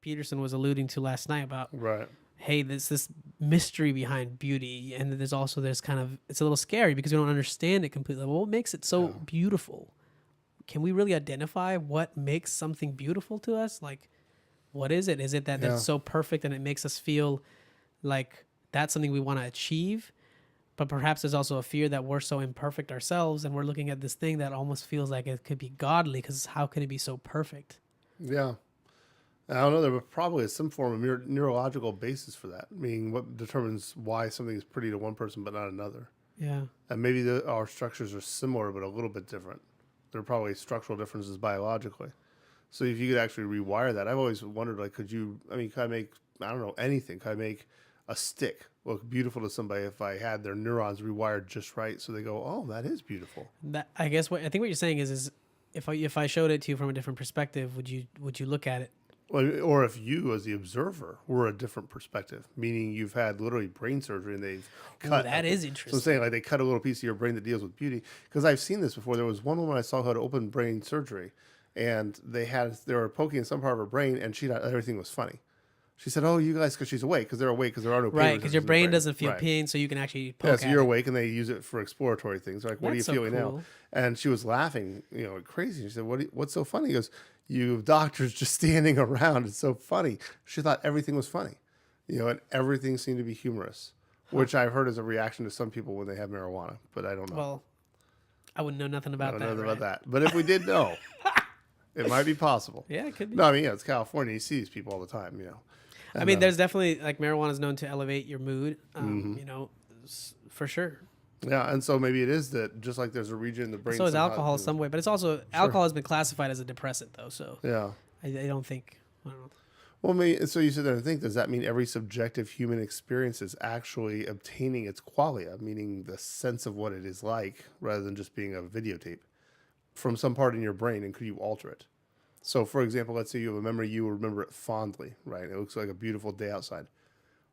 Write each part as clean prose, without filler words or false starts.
Peterson was alluding to last night about, Right. hey, there's this mystery behind beauty, and then there's also this kind of, it's a little scary because we don't understand it completely. Well, what makes it so beautiful? Can we really identify what makes something beautiful to us? Like, what is it? Is it that that's so perfect and it makes us feel like that's something we want to achieve? But perhaps there's also a fear that we're so imperfect ourselves and we're looking at this thing that almost feels like it could be godly, because how can it be so perfect? Yeah. I don't know. There probably is some form of neurological basis for that, meaning what determines why something is pretty to one person but not another. Yeah. And maybe our structures are similar but a little bit different. There are probably structural differences biologically. So if you could actually rewire that, I've always wondered, like, could I make, I don't know, anything? Could I make a stick look beautiful to somebody if I had their neurons rewired just right so they go, oh, that is beautiful? That, I guess what you're saying is if I showed it to you from a different perspective, would you look at it? Or if you, as the observer, were a different perspective, meaning you've had literally brain surgery and they've cut. That is interesting. So I'm saying, like, they cut a little piece of your brain that deals with beauty. Because I've seen this before. There was one woman I saw who had open brain surgery, and they were poking in some part of her brain, and she thought everything was funny. She said, "Oh, you guys, because she's awake, because they're awake, because there are no pain right, because your brain doesn't feel right. pain, so you can actually poke so at you're it. awake, and they use it for exploratory things. Like, what are you feeling cool. now?" And she was laughing, like crazy. She said, "What's so funny?" He goes, "You doctors just standing around. It's so funny." She thought everything was funny, and everything seemed to be humorous, which I've heard is a reaction to some people when they have marijuana, but I don't know. Well, I wouldn't know nothing about that. About that. But if we did know, it might be possible. Yeah, it could be. No, I mean, it's California. You see these people all the time, And, I mean, there's definitely, like, marijuana is known to elevate your mood, for sure. Yeah, and so maybe it is that just like there's a region in the brain. So is alcohol some way, but it's also, alcohol has been classified as a depressant, though, so yeah. I don't think, I don't know. Well, maybe, so you sit there and think, does that mean every subjective human experience is actually obtaining its qualia, meaning the sense of what it is like, rather than just being a videotape from some part in your brain, and could you alter it? So, for example, let's say you have a memory, you remember it fondly, right? It looks like a beautiful day outside.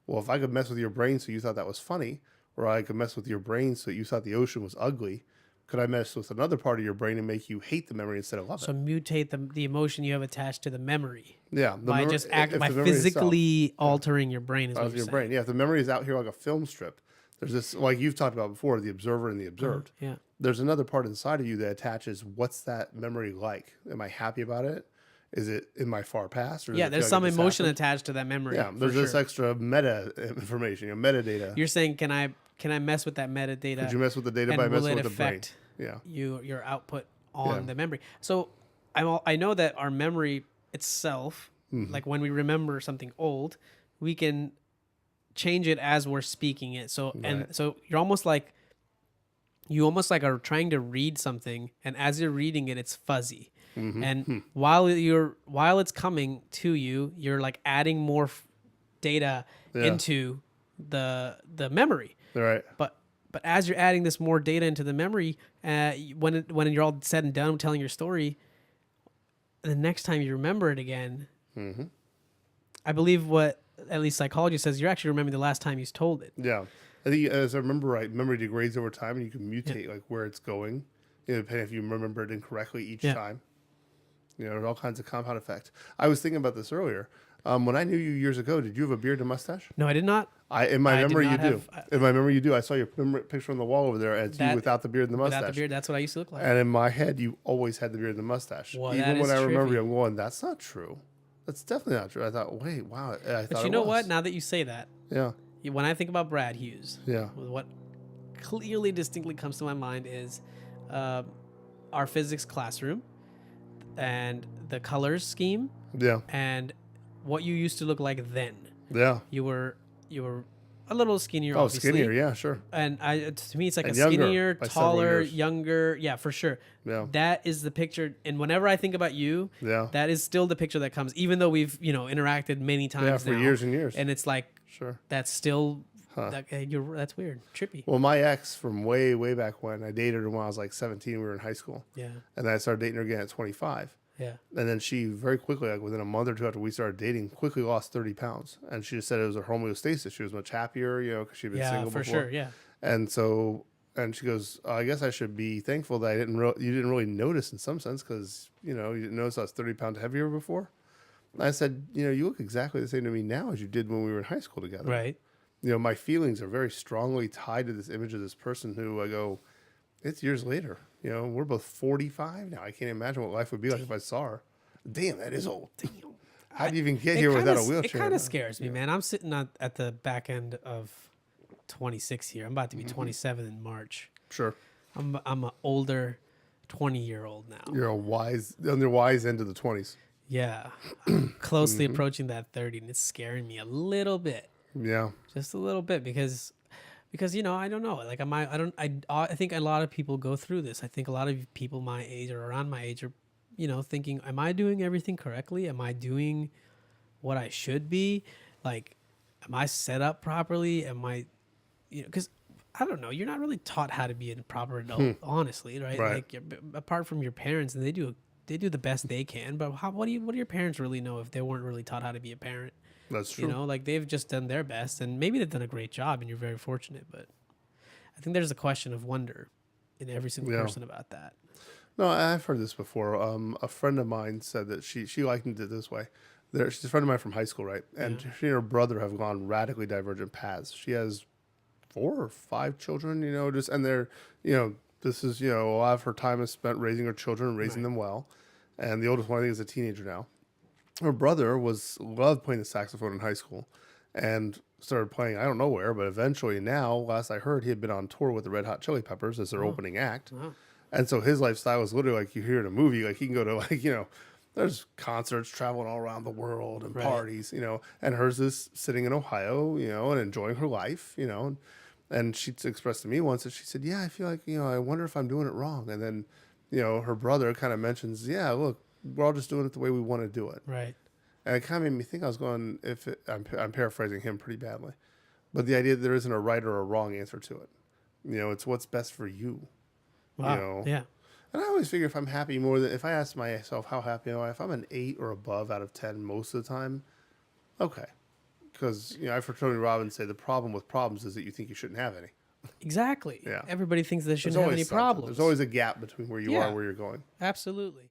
Well, if I could mess with your brain so you thought that was funny, or I could mess with your brain so you thought the ocean was ugly, could I mess with another part of your brain and make you hate the memory instead of love it? So mutate the emotion you have attached to the memory. Yeah. By physically altering your brain is what you're saying. Brain. Yeah, if the memory is out here like a film strip, there's this, like you've talked about before, the observer and the observed. Yeah. There's another part inside of you that attaches, what's that memory like? Am I happy about it? Is it in my far past? Or there's some emotion attached to that memory. Yeah, there's this extra meta information, metadata. You're saying, can I mess with that metadata? Could you mess with the data by messing with the brain? Yeah. Your output on the memory. So I know that our memory itself, like when we remember something old, we can change it as we're speaking it. So so you almost like are trying to read something, and as you're reading it, it's fuzzy. And while it's coming to you, you're like adding more data into the memory. Right. But as you're adding this more data into the memory, when you're all said and done telling your story, the next time you remember it again, I believe what at least psychology says, you're actually remembering the last time you told it. Yeah. I think, as I remember right, memory degrades over time, and you can mutate like where it's going, depending if you remember it incorrectly each time. There's all kinds of compound effect. I was thinking about this earlier. When I knew you years ago, did you have a beard and mustache? No, I did not. In my memory, you do. In my memory, you do. I saw your picture on the wall over there as you without the beard and the mustache. Without the beard, that's what I used to look like. And in my head, you always had the beard and the mustache. Well, even when I remember you, I'm going, that's not true. That's definitely not true. I thought, wait, wow. But you know what? Now that you say that, yeah. When I think about Brad Hughes, yeah, what clearly, distinctly comes to my mind is our physics classroom and the colors scheme. Yeah. And what you used to look like then. Yeah. You were a little skinnier, obviously. Skinnier, yeah, sure. And to me, it's like younger, skinnier, taller, younger. Yeah, for sure. Yeah. That is the picture. And whenever I think about you, that is still the picture that comes, even though we've, interacted many times for years and years. And it's like, sure, that's still, that's weird, trippy. Well, my ex from way, way back when, I dated her when I was like 17, we were in high school. Yeah. And then I started dating her again at 25. Yeah. And then she very quickly, like within a month or two after we started dating, quickly lost 30 pounds. And she just said it was her homeostasis. She was much happier, because she'd been single before. Yeah, for sure, yeah. And so, and she goes, I guess I should be thankful that you didn't really notice in some sense because, you didn't notice I was 30 pounds heavier before. I said, you look exactly the same to me now as you did when we were in high school together. Right. My feelings are very strongly tied to this image of this person who I go, it's years later. We're both 45 now. I can't imagine what life would be like if I saw her. Damn, that is old. Damn. How do you even get here without a wheelchair? It kind of scares me, man. I'm sitting at the back end of 26 here. I'm about to be 27 in March. Sure. I'm an older 20-year-old now. You're on the wise end of the 20s. Yeah. I'm closely approaching that 30, and it's scaring me a little bit. Yeah. Just a little bit because I don't know. Like I think a lot of people go through this. I think a lot of people my age or around my age are, thinking, am I doing everything correctly? Am I doing what I should be? Like, am I set up properly? Am I, because I don't know. You're not really taught how to be a proper adult, honestly, right? Like, apart from your parents, and they do the best they can. But what do your parents really know if they weren't really taught how to be a parent? That's true. Like they've just done their best, and maybe they've done a great job, and you're very fortunate. But I think there's a question of wonder in every single person about that. No, I've heard this before. A friend of mine said that she likened it this way. She's a friend of mine from high school, right? And she and her brother have gone radically divergent paths. She has 4 or 5 children, and they're, this is, a lot of her time is spent raising her children and raising them well. And the oldest one, I think, is a teenager now. Her brother loved playing the saxophone in high school and started playing, I don't know where, but eventually now, last I heard, he had been on tour with the Red Hot Chili Peppers as their opening act. And so his lifestyle is literally like you hear in a movie. Like he can go to there's concerts traveling all around the world and parties, and hers is sitting in Ohio, and enjoying her life, and she expressed to me once that she said, yeah, I feel like, I wonder if I'm doing it wrong. And then, her brother kind of mentions, yeah, look, we're all just doing it the way we want to do it. Right. And it kind of made me think I was going, I'm paraphrasing him pretty badly, but the idea that there isn't a right or a wrong answer to it. It's what's best for you. Wow. Yeah. And I always figure if I'm happy if I ask myself how happy am I, if I'm an 8 or above out of 10 most of the time, okay. Because, I've heard Tony Robbins say the problem with problems is that you think you shouldn't have any. Exactly. Yeah. Everybody thinks they shouldn't have any problems. There's always a gap between where you are and where you're going. Absolutely.